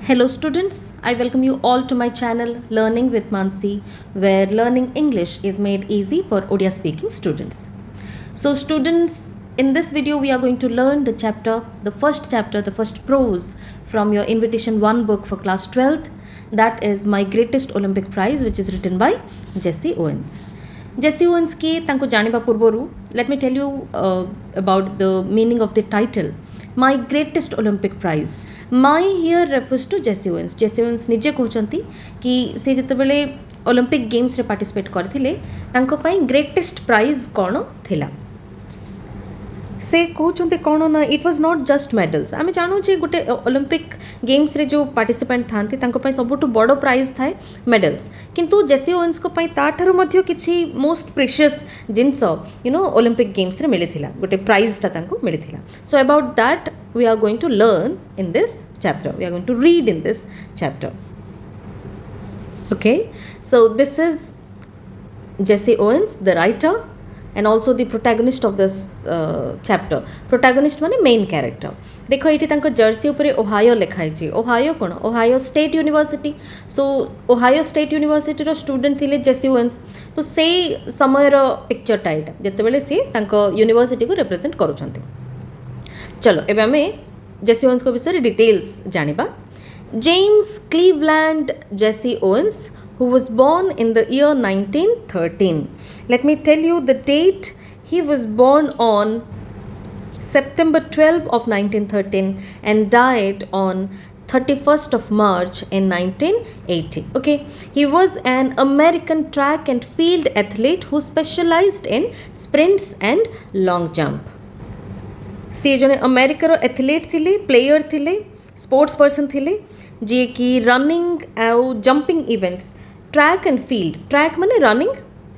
Hello students, I welcome you all to my channel Learning with Mansi, where learning English is made easy for Odia speaking students. So students, in this video we are going to learn the first chapter, the first prose from your Invitation 1 book for class 12th. That is My Greatest Olympic Prize, which is written by Jesse Owens. Jesse Owens ki tanko janiba purboru, let me tell you about the meaning of the title. My Greatest Olympic Prize. My here refers to Jesse Owens. Jesse Owens निजे कहते कि से जितेबाला Olympic games रे participate करते greatest prize कौन थिला से कहते कौन ना it was not just medals आम जानू जे गोटे ओलंपिक गेम्स रे जो पार्टिसिपेंट था सबुठ बड़ प्राइज थाए मेडल्स किंतु जेसी ओवेन्स को ताठार मध्य किछि मोस्ट प्रेशियस जिनस ओलंपिक गेम्स रे मिली गोटे प्राइजटा मिली so about that we are going to learn in this chapter. We are going to read in this chapter. Okay, so this is Jesse Owens, the writer, and also the protagonist of this chapter. Protagonist माने main character. देखो ये तांको Jersey ऊपर Ohio लिखाई छी. Ohio कौन? Ohio state university. So Ohio state university रो student थिले जेसी ओवेन्स. तो से समय रो पिक्चर टाइट जेतेबेले से तांको यूनिवर्सिटी को रिप्रेजेंट करूछंती. चलो एबे हमें जेसी ओवेन्स को विषय डिटेल्स जानिबा. James Cleveland Jesse Owens who was born in the year 1913. Let me tell you the date. He was born on September 12 of 1913 and died on 31st of March in 1980. Okay, he was an American track and field athlete who specialized in sprints and long jump. सी जने अमेरिकार athlete थिले, player थिले, sports person थिले जी कि running आउ jumping events track and field track माने running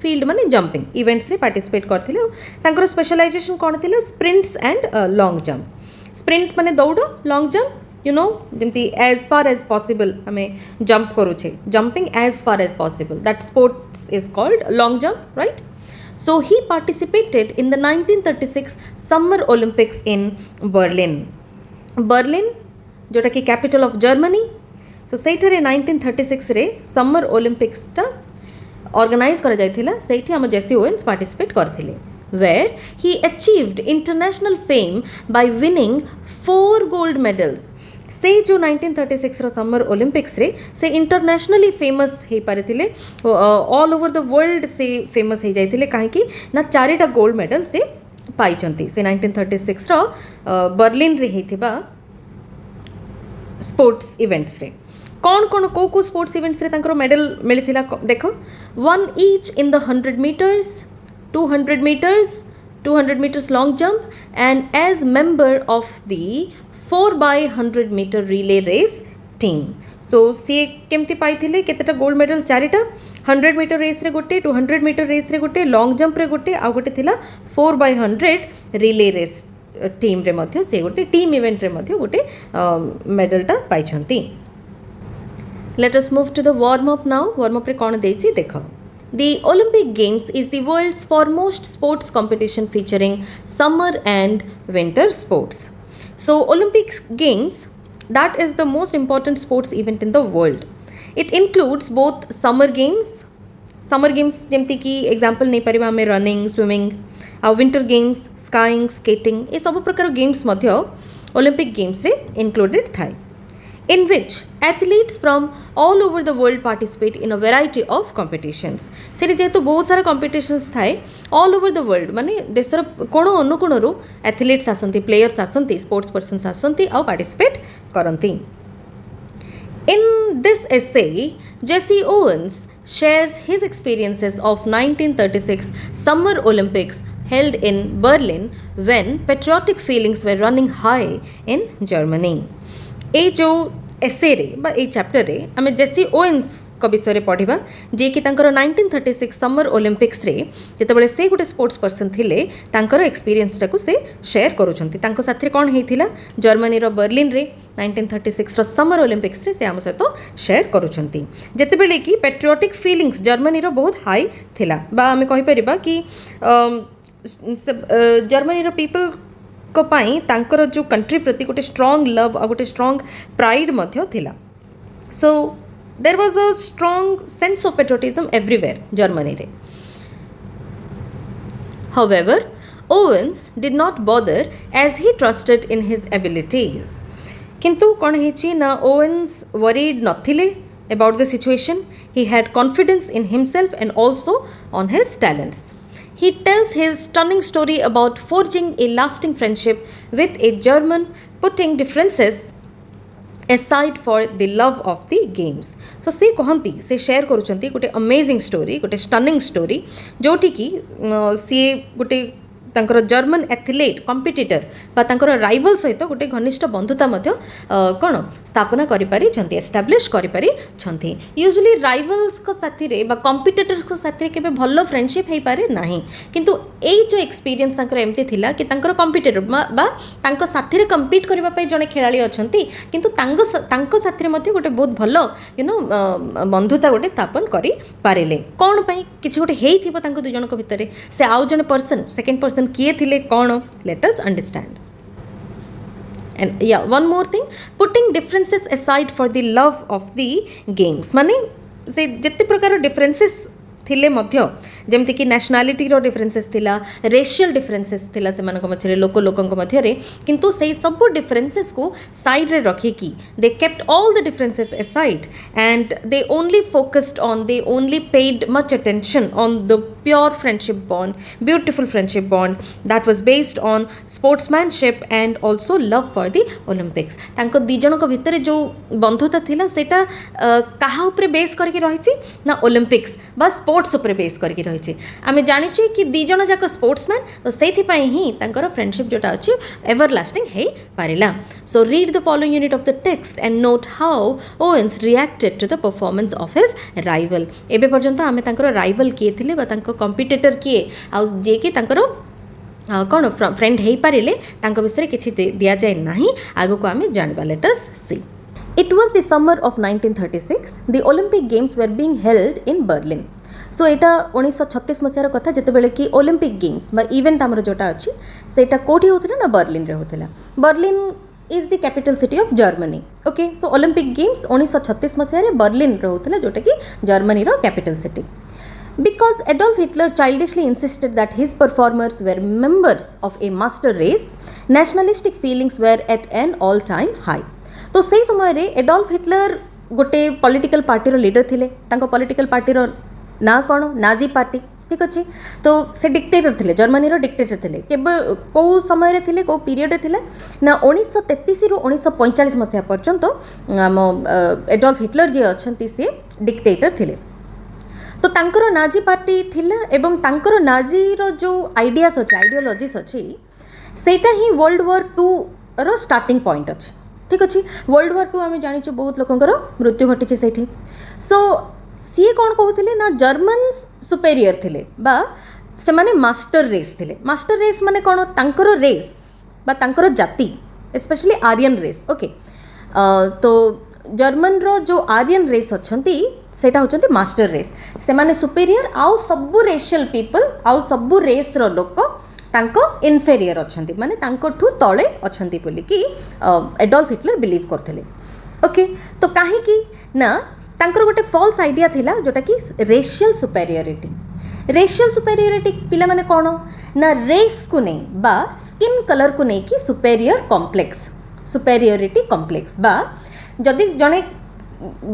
field माने jumping events रे पार्टिसिपेट करथिले. तांकर स्पेशलाइजेशन कोन थिला sprints and long jump. Sprint माने दौड़, लॉन्ग जंप यू नो जेमती एज फार एज पॉसिबल हमें जंप करूछे, jumping as far as possible that sports is called long jump, right. So he participated in the 1936 Summer Olympics in Berlin. Berlin जोटा कि capital of Germany. सो सेठारे 1936 रे summer Olympics टा organise करा जायथिला. सेठी हम जेसी Owens participate करथिले. Where he achieved international fame by winning 4 gold medals. से जो 1936 रो summer Olympics रे से इंटरनेशनली फेमस हे पारिथिले. ऑल ओवर द वर्ल्ड से फेमस हे जाइथिले काहेकि ना 4टा गोल्ड मेडल से पाइचंती से 1936 रो बर्लिन रे हेथिबा स्पोर्ट्स इवेंट्स रे. कौन कौन को स्पोर्ट्स इवेंट्स रे तांकर मेडल मिलिथिला देखो. 1 each in the 100 meters, 200 meters, 200 meters long jump and as member of the 4x100 meter relay race team. सो सी केमती पाइथिले केतेटा गोल्ड मेडल 4टा 100 मीटर रेस रे गोटे, 200 मीटर रेस रे गोटे, लॉन्ग जंप रे गोटे आ गोटे थिला 4x100 रिले रेस टीम रे मध्य से गोटे टीम इवेंट रे मध्य गोटे मेडलटा पाइछंती. Let us move to the warm up now. Warm up रे कोन देछि देखो. The Olympic Games is the world's foremost sports competition featuring summer and winter sports. So Olympic Games, that is the most important sports event in the world. It includes both summer games जेमती कि example नहीं परिबा में running, swimming, आ winter games, skiing, skating ए सब प्रकार games मध्य Olympic games रे included थाए. In which athletes from all over the world participate in a variety of competitions. से जेहेतु बहुत सारा competitions थाए all over the world माने देशर कोण अनुकोणरू एथलीट्स आसंती, प्लेयर्स आसंती, स्पोर्ट्स पर्सन्स आसंती और participate करंती. In this essay, Jesse Owens shares his experiences of 1936 Summer Olympics held in Berlin when patriotic feelings were running high in Germany. ए जो एसे रे बा ए chapter रे आमे जेसी Owens को विषय रे पढ़िबा जे कि तांकर 1936 समर ओलंपिक्स रे जेतेबेले से गोटे स्पोर्ट्स पर्सन थिले तांकर एक्सपीरियंस टाको से शेयर करूछंती. तांको साथी कोन हेथिला जर्मनी रो बर्लिन रे 1936 रो समर ओलंपिक्स रे से आम सहित शेयर करूछंती. जेतेबेले कि पेट्रियोटिक फीलिंग्स जर्मनी रो बहुत हाई थिला बा आमे कहि परिबा कि जर्मनी रो पीपल को पाई तांकर जो कंट्री प्रति गोटे स्ट्रॉन्ग लव आ गोटे स्ट्रॉन्ग प्राइड मध्य थिला. So there was a strong sense of patriotism everywhere Germany re. However, Owens did not bother as he trusted in his abilities. किंतु कौन है ना ओवेन्स वरीड नथिले about the situation. He had confidence in himself and also on his talents. He tells his stunning story about forging a lasting friendship with a German, putting differences aside for the love of the games. So से कहती से share करुँच गोटे amazing story गोटे stunning story जोटि कि सी गोटे तांकर German athlete competitor बा तांकर राइवल सहित गोटे घनिष्ठ बंधुता मध्य कौन स्थापना करि एस्टाब्लिश करि यूजुअली राइवल्स को साथी रे बा कम्पिटिटर्स को साथी रे केबे भलो फ्रेंडशिप हे पारे नाही किंतु एई जो एक्सपीरियंस तांकर एमती थिला कि तांकर कम्पिटिटर बा तांको साथी रे कम्पीट करबा पई जने खेलाड़ी अछंती किंतु तांको साथी रे मध्य गोटे बहुत भलो यू नो बंधुता गोटे स्थापन करि पारेले कोन पई किछि गोटे हेई थिबो तांको दु जनक भितरे से आउ जने पर्सन सेकंड पर्सन किए थिले कौन लेट अस अंडरस्टैंड एंड या one more thing putting differences aside for the love of the games माने से जिते प्रकार डिफरेंसेस थिले मध्य जेमती कि नेशनलिटी रो डिफरेंसेस थिला रेशियल डिफरेंसेस थिला से मानक मछरे लोकंक मध्य रे किंतु से सब डिफरेंसेस को साइड रे रखी की they kept all the differences aside and they only focused on they only paid much attention on the pure friendship bond beautiful friendship bond that was based on sportsmanship and also love for the Olympics तांको दी जनक भितर जो बंधुता थिला सेटा कहा ऊपर base करके रहिछि ना ओलंपिक्स बा स्पोर्ट्स ऊपर बेस करके रहिछि आमे जानिछु कि दी जन जाक स्पोर्ट्समैन तो सेथि पई ही तांकर फ्रेंडशिप जोटा अछि एवर लास्टिंग हे पारिला so read the following unit of the text and note how Owens reacted to the performance of his rival एबे पर्यंत आमे तांकर राइवल किए थिले बा तांकर कॉम्पिटिटर किए आ जे कि तांकर कौन फ्रेंड हो पारे विषय किसी दि जाए ना आग को आम जानवा let us see It was the summer of 1936. The Olympic Games were being held in Berlin. सो एटा 1936 मसीहार कथा जितेबाला कि ओलंपिक गेम्स बा इवेंट आमर जोटा अच्छी सेटा कोठी होता ना बर्लिन रे होता Berlin is the capital city of Germany okay so Olympic games 1936 मसीहार बर्लिन रे होता जोटा कि जर्मनी रो capital city Because Adolf Hitler childishly insisted that his performers were members of a master race, nationalistic feelings were at an all-time high. तो से समय रे एडोल्फ हिटलर गोटे पॉलिटिकल पार्टी रो लीडर थिले तांको पॉलिटिकल पार्टी रो ना कौन नाजी पार्टी ठीक अच्छे तो से डिक्टेटर थे जर्मनी रो डिक्टेटर थे केवल कौ समय थे कौ पीरियड थे ना 1933 रु 1945 मसीहा पर्यंत आम एडोल्फ हिटलर जी अच्छा सी डिक्टेटर थे तो तांकर नाजी पार्टी थिला एवं तांकर नाजी रो जो आइडियास अच्छे आइडियोलॉजीज अच्छी सेटा ही वर्ल्ड वॉर 2 रो स्टार्टिंग पॉइंट अच्छे ठीक अच्छे वर्ल्ड वॉर 2 आम जाचु बहुत लोकंर मृत्यु घटी से सो सी कौन कहते ना जर्मन सुपेरियर थिले बा से माने मास्टर रेस थिले मास्टर रेस माने कौन तांकर रेस बा तांकर जाति स्पेशली आर्यन रेस ओके तो जर्मन रो जो आर्यन रेस अच्छंती सेटा होचंती मास्टर रेस से माने सुपेरियर आउ सबु रेशियल पीपल आउ सबु रेस रो लोक तांको इनफेरियर अच्छंती माने तांको ठू तळे अच्छंती बोली कि एडोल्फ हिटलर बिलीव करथिले ओके तो काहे कि ना तांकर गोटे फॉल्स आइडिया थिला जोटा कि रेशियल सुपेरियरिटी पिला माने कौन ना रेस को नहीं बा स्किन कलर को नहीं कि सुपेरियरिटी कॉम्प्लेक्स बा जदि जड़े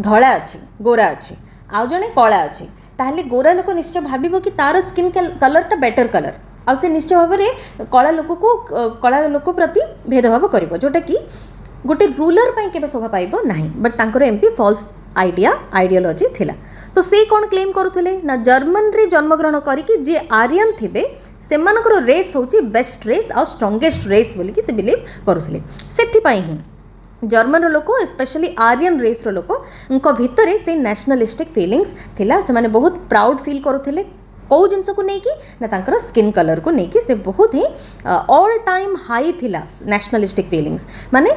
धला अच्छी गोरा अच्छी आउ जड़े कला अच्छी ताहले गोरा लोक निश्चय भाव कि तार स्किन कलरटा बेटर कलर आ से निश्चय भाव में कला लोक प्रति भेदभाव कर जोटा कि गोटे रूलर पाई केबे शोभा पाइबो नाही बट तांकर एमती फॉल्स आइडियोलॉजी थिला तो से कौन क्लेम करुले ना जर्मन रे जन्मग्रहण करिकि जे आर्यन थिबे सेमानकर रेस होची बेस्ट रेस आ स्ट्रॉन्गेस्ट रेस बोली कि से बिलीव करुले सेथि पाई ही जर्मन लोक स्पेशली आर्यन रेस लोक उनका भितर से नेशनलिस्टिक फीलिंग्स थिला से माने बहुत प्राउड फील करुले कौ जिनस को लेकिन ना तांकर स्किन कलर को लेकिन से बहुत ही ऑल टाइम हाई थिला नेशनलिस्टिक फीलिंग्स माने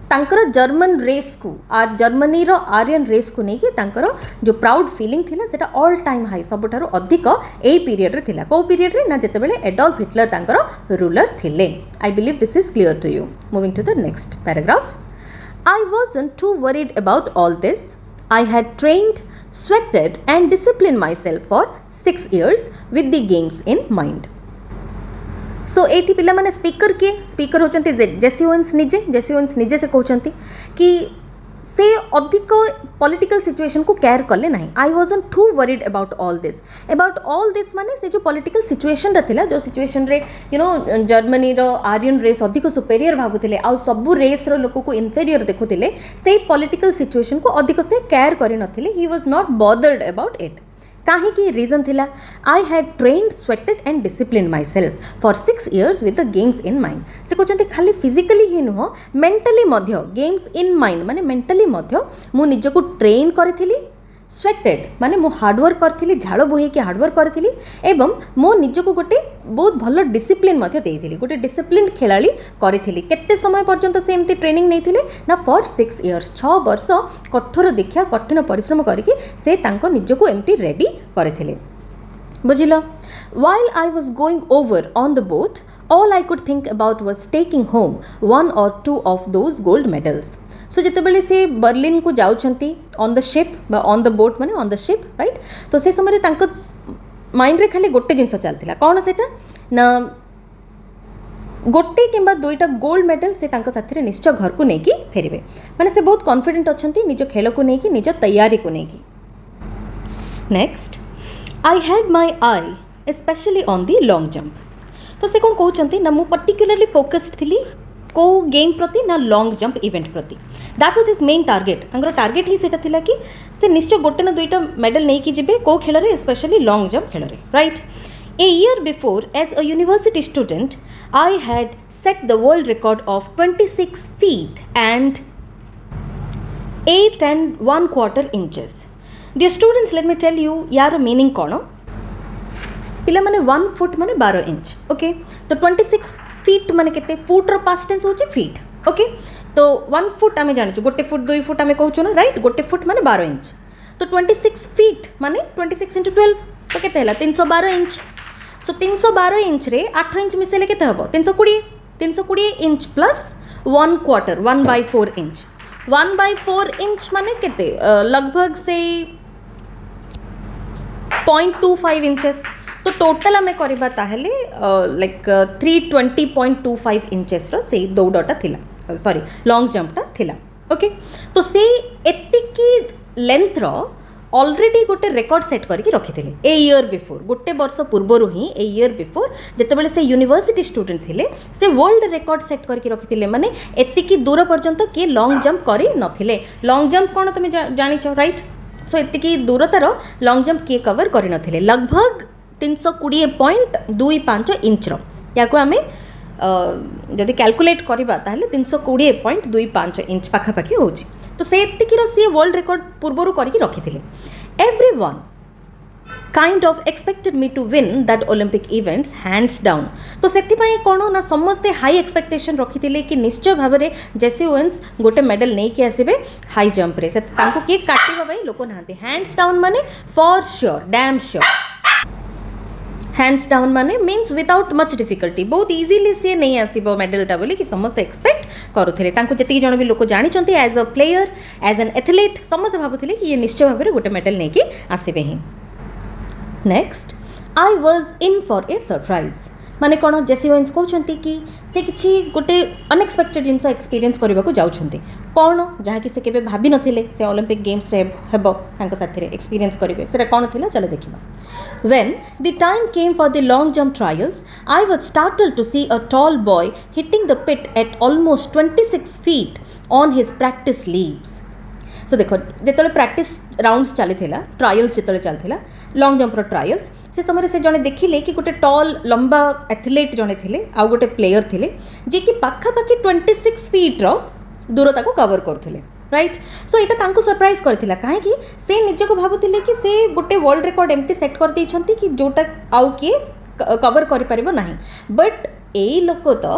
तांकर जर्मन रेस को जर्मनी रो आर्यन रेस को लेकिन तांकर जो प्राउड फीलिंग थिला सेटा ऑल टाइम हाई सबुठारु अधिक एई पीरियड रे थिला को पीरियड रे ना जेते बेले एडोल्फ हिटलर तांकर रूलर थिले I believe this is clear to you moving to the next paragraph I wasn't too worried about all this. I had trained, sweated and disciplined myself for 6 years with the games in mind. So eighty पिला माने speaker किए speaker होचंती जेसी Owens निजे से कहउचंती कि से अधिक political situation को care कले नहीं. I wasn't too worried about all this माने से जो पॉलिटिकल सिचुएशन रा जो सिचुएशन रे यू नो जर्मनी रो आर्यन रेस अधिक सुपेरियर भाबुथिले आ सबु रेस रो लोक को इन्फेरियर देखुथिले से पॉलिटिकल सिचुएशन को अधिक से केयर करि नथिले. He was not bothered about it. कहीं की रीजन थिला I had trained sweated and discipline myself for 6 years with the games in mind. से कहते खाली फिजिकली ही नुह मेंटली गेम्स इन माइंड माने मेंटली मु निजको ट्रेन करी स्वेटेड माने मु हार्डवर्क करी झाड़ बोहेकी हार्डवर्क करी एवं मो निजको गोटे बहुत भल डिसिप्लिन गोटे डिसिप्लिन खेलाड़ी करी केते समय पर्यंत से एमती ट्रेनिंग नहीं ना फॉर 6 years 6 वर्ष कठोर दीक्षा कठिन परिश्रम करके से तांको निजको एमती रेडी करथिले. बुझिलो. While I was going over on the boat all I could think about was taking home 1 or 2 of those gold medals. सो जितेबाला से बर्लिन को जाउछंती ऑन द शिप बा ऑन द बोट माने ऑन द शिप राइट. तो से समय तांको mind रे खाली गोटे जिनस चलथिला कोन सेटा ना गोटे किंबा दुईटा गोल्ड मेडल से तांको साथी निश्चय घर को नेकी फेरिबे. माने से बहुत कॉन्फिडेंट अछंती निज खेल को नेकी निज तैयारी को नेकी. Next I had my I specially on the long jump. तो से कौन कहते ना मु पर्टिकुलरली फोकस्ड थी को गेम प्रति ना लॉन्ग जंप इवेंट प्रति. That was his main target. तांकर टार्गेट ही सेटा थिला कि से निश्चय गोटे ना दुईटा मेडल नहीं कि जिबे को खेल रे स्पेशली लॉन्ग जंप खेल रे right. A year before as a university student I had set the world record of 26 feet and 8 1/4 inches. Dear students let me tell you यार मीनिंग कौन. पिला माने 1 फुट माने 12 इंच. ओके. तो 26 feet माने केते फुट रो पास्ट टेंस होची feet. Okay. तो 1 फुट आमे जानिछु गोटे फुट 2 फुट आमे कहूछु ना राइट. गोटे फुट माने 12 इंच. तो 26 फीट माने 26 × 12 तो केते हला 312 इंच. सो 312 इंच रे 8 इंच मिसेले केते हबो 320 इंच प्लस 1/4 1/4 इंच. 1/4 इंच माने केते लगभग से 0.25 इंचेस. तो टोटल आम करवा ताहले लाइक 320.25 इंचेस रो से दौड़टा थिला सॉरी लॉन्ग जंपटा थिला. ओके. तो से एतिकी लेंथ रो ऑलरेडी गोटे रिकॉर्ड सेट करके रखिथिले ए ईयर बिफोर. गोटे वर्ष पूर्व ही ए ईयर बिफोर जेतेबेले से यूनिवर्सिटी स्टूडेंट थिले से वर्ल्ड रिकॉर्ड सेट करके रखिथिले. माने एतिकी दूर पर्यंत के लॉन्ग जंप करी नथिले. लॉन्ग जंप कोन तुम जानिछ राइट. सो एतिकी दूरतार लॉन्ग जंप किए कवर करि नथिले. लगभग 320.25 इंच या आम जदि कैलकुलेट करवा ताहले 320.25 इंच पाखापाखि हो. तो से सी वर्ल्ड रिकॉर्ड पूर्वर करके रखी. Everyone kind of expected me to win that Olympic events hands down. तो से कौन ना समस्ते हाई एक्सपेक्टेशन रखी कि निश्चय भाव में जेसी ओवेन्स गोटे मेडल नहीं कि आसबे हाई जंप रे. किए काटा लोक ना. हैंड्स डाउन माने for sure damn sure. Hands down माने मीन्स विदाउट मच डिफिकल्टी. बहुत इजीली सी नहीं आसब मेडलटा बोली कि समस्त एक्सपेक्ट करुले. जी जन भी लोक जानी as a player as an athlete समस्त भावुले कि ये निश्चय भाव में गोटे मेडल नहीं कि आसबे ही. Next I was in for a surprise. माने कौन जेसी ओवेन्स कहते कि से किसी गोटे अनएक्सपेक्टेड जिनस एक्सपीरियंस करने को जाऊँच कौन जहाँकि से केवे भाभी नथिले से ओलंपिक गेम्स रे हेबो तांको साथी रे एक्सपीरियंस करेंगे. सेटा कौन थिला चलो देखिबा. When the time came for the long jump trials, I was startled to see a tall boy hitting the pit at almost 26 feet on his practice leaps. So देखो जेतले प्रैक्टिस राउंड्स चली trials जेतले चलथिला long jump trials से समय से जड़े देखिले कि गोटे toll लंबा एथलीट जड़े थे आउ गोटे प्लेयर थे जी कि पाखापाखि 26 फीट रो दूरता को कवर करथिले राइट. सो यहाँ सरप्राइज करथिला कहीं से निज को भावुले कि से गोटे वर्ल्ड रिकॉर्ड एमती सेट कर देइछंती कि जोटा आउ किए कवर करि परिबो नाही. बट एई लोक तो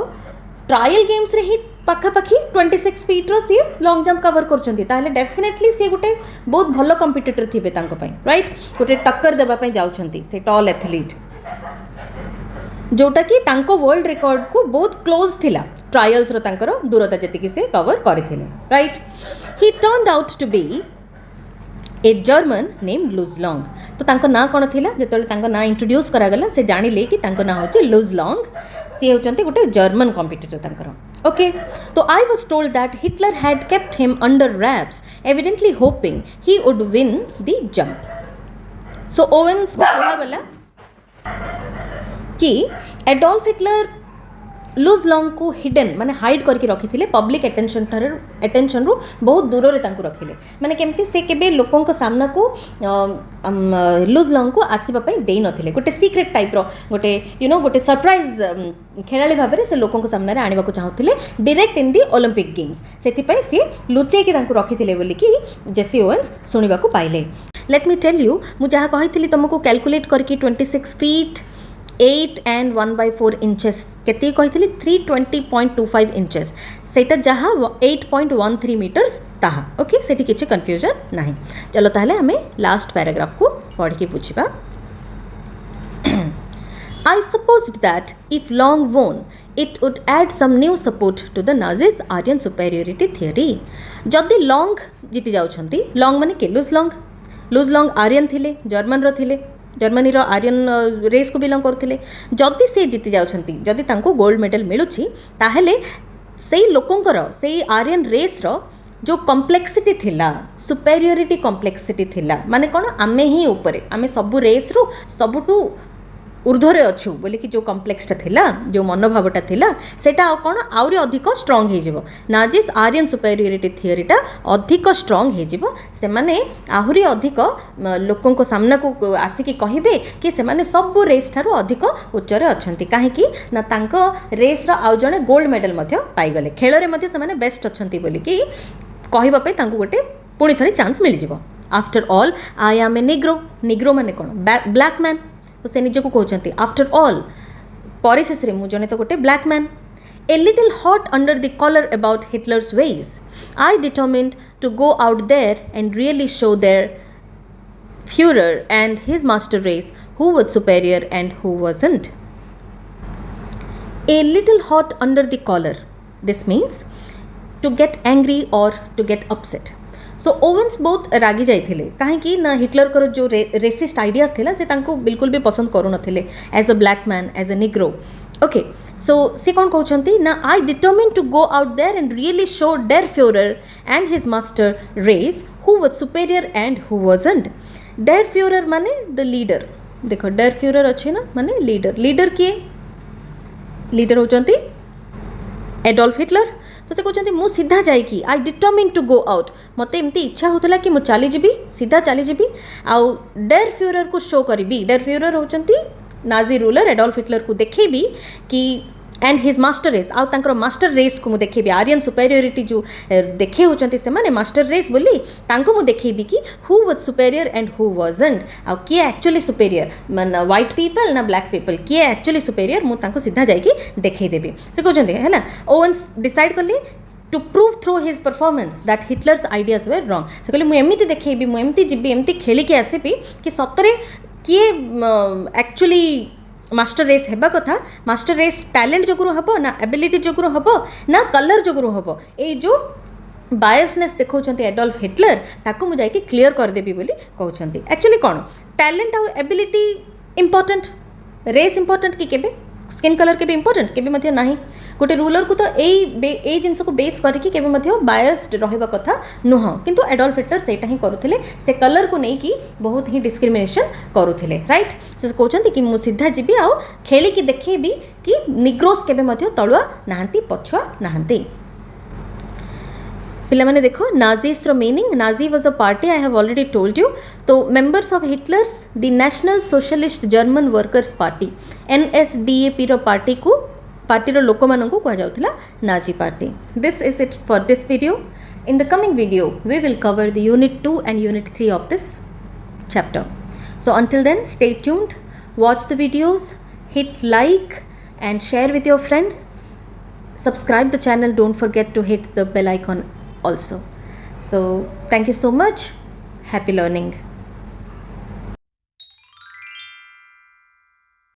ट्रायल गेम्स रे ही पाखापाखि 26 फीट रो सी लॉन्ग जंप कवर करछंती. ताहले डेफिनेटली से गोटे बहुत भलो कंपिटिटर थिबे तांको पई राइट. गोटे टक्कर देबा पई जाउछंती से टॉल एथलीट जोटा कि तांको वर्ल्ड रिकॉर्ड को बहुत क्लोज थिला. ट्रायल्स रो दूरता जी से कवर करथिले right. He turned out to be a German name Luz Long. तो तांको ना कौन थिला जेतले तांको ना इंट्रोड्यूस करागला से जानिले कि तांको ना होची लुज लॉन्ग, सी होचंती गोटे जर्मन कॉम्पिटिटर तांकर। ओके, तो I was told that Hitler had kept him under raps evidently hopping he would win the jump. So Owens को कहा गला कि एडोल्फ हिटलर लुज लॉन्ग को हिडन माने हाइड करके रखी पब्लिक एटेंशन रु बहुत दूर रे तांको रखिले, माने केमती से केबे लोकों को सामना को लुज लॉन्ग को आसीबा पई देई नथिले, गोटे सीक्रेट टाइप रो गोटे गोटे सरप्राइज खेलाड़ी भाव में से लोकों को सामने आने को चाहूले डायरेक्ट इन दी ओलंपिक गेम्स, से सी लुचेक रखी बोली कि जेसी ओवेन्स शुणा पाइले। लेट मी टेल यू मु जहाँ कही तुमको कैलकुलेट करके 26 फीट 8 and 1/4 इंचेस केते कही 320.25 इंचेस सेटा जहाँ 8.13 मीटर्स ताहा। ओके, सेठी किछि कंफ्यूजन नाही। चलो ताहले हमें लास्ट पैराग्राफ को पढ़ के बुझिबा। I supposed that if Long won, it would add some new support to the Nazis' Aryan superiority theory. जदि लॉन्ग जीति जाउछंती, लॉन्ग माने के लुज लॉन्ग आर्यन थिले, जर्मन रो थिले, जर्मनी रो आर्यन रेस को बिलोंग करथिले। जदि से जीति जाउछंती, जदि तांको गोल्ड मेडल मिलुछि, ताहेले सेई लोकंकर सेई आर्यन रेस रो जो कॉम्प्लेक्सिटी थिला, सुपेरियोरिटी कॉम्प्लेक्सिटी थिला, माने कोन आमे ही ऊपरे आमे सब रेस रो सबटू ऊर्ध्वरे अच्छु बोले कि जो कॉम्प्लेक्सटा थिला, जो मनोभावटा थिला, सेटा कौन आउरी अधिक स्ट्रॉन्ग हो जिवो। नाजिस आर्यन सुपेरियोरिटी थियोरीटा अधिक स्ट्रॉन्ग हो जिवो, से माने आहुरी अधिक लोकों को सामना को आसिकी कहिबे कि से माने सब रेस ठारू अधिक उच्चरे अछंती, काहेकि ना तांको रेस रो आउ जणे गोल्ड मेडल मध्य पाई गले, खेल रे मध्य से माने बेस्ट अछंती बोली कि कहिबा पे तांको गोटे पुणी थरी चांस मिल जिवो। After all I am a negro माने कोन ब्लैक मैन, तो से निजको कहते आफ्टर ऑल पर शेष में मुझे तो गोटे black man. A little hot under the collar about Hitler's ways I determined to go out there and really show der Führer and his master race who was superior and who wasn't. A little hot under the collar, this means to get angry और to get upset. So Owens बहुत रागी जाइथिले, काहेकि ना Hitler कर जो resist ideas थिला से तांको बिल्कुल भी पसंद करू नथिले as a black man, as a negro. Okay, so से कौन कहते ना I determined to go out there and really show der Führer and his master race who was superior and who wasn't. Der Führer माने the leader, देखो der Führer अच्छे ना माने leader किए, लीडर होचंती एडोल्फ हिटलर। तो से कहते मु सीधा जाइकी आई डिटरमिन टू गो आउट, मत एमती इच्छा होता कि मुझे चलीजी सीधा चलीजी आउ डेयर फ्यूरर को शो करी। डेयर फ्यूरर होचंती नाजी रूलर एडोल्फ हिटलर को देखेबी कि एंड हिज मास्टर रेस आउ तांकर मास्टर रेस को मुझे देखेबी, आर्यन सुपेरियोरिटी जो देखे होचंती से माने मास्टर रेस बोली तांको मु देखेबी कि who was superior and who wasn't, आउ किए एक्चुअली सुपेरियर माने व्हाइट पीपल ना ब्लैक पीपल, किए एक्चुअली सुपेरियर मु तांको सीधा जाइकी देखै देबी। से कहते है ना ओवेन्स डिसाइड करली to prove through his performance that Hitler's ideas were wrong. से कहले मुझे देखेबी, मुझे जीबी एमती खेलिकी आसबी कि सतरे किए एक्चुअली मास्टर रेस हेबा कथा, मास्टर रेस टैलेंट जोगुरु हबो ना एबिलिटी जोगुरु हबो ना कलर जोगुरु हबो, ए जो बायसनेस देखौछंती एडोल्फ हिटलर ताको मु जाई कि क्लियर कर देबी बोली कहउछंती। एक्चुअली कोन टैलेंट आ एबिलिटी इंपोर्टेंट, रेस इंपोर्टेंट कि केबे स्किन कलर के भी इंपोर्टेंट केबे मध्य नाही। गोटे रूलर को तो ए जिनस को बेस करके केबे मध्य बायस्ड रहबा कथा नुह, किंतु एडोल्फ हिटलर सेटा ही करुथिले, से कलर को नहीं कि बहुत ही डिस्क्रिमिनेशन करुथिले, राइट। से कहउछंती कि मु सीधा जिबी आ खेली कि देखेबी कि निग्रोस केबे मध्य तळुआ नाहंती पछुआ नाहंती। पिला माने देखो नाजीज रो meaning, Nazi was a party I have already told you. तो members of Hitler's the National Socialist German Workers Party NSDAP रो पार्टी को पार्टी रो लोक मानन को कहा जाउतला Nazi party. This is it for this video. In the coming video we will cover the unit 2 and unit 3 of this chapter. So until then stay tuned, watch the videos, hit like and share with your friends, subscribe the channel, don't forget to hit the bell icon also. So thank you so much, happy learning.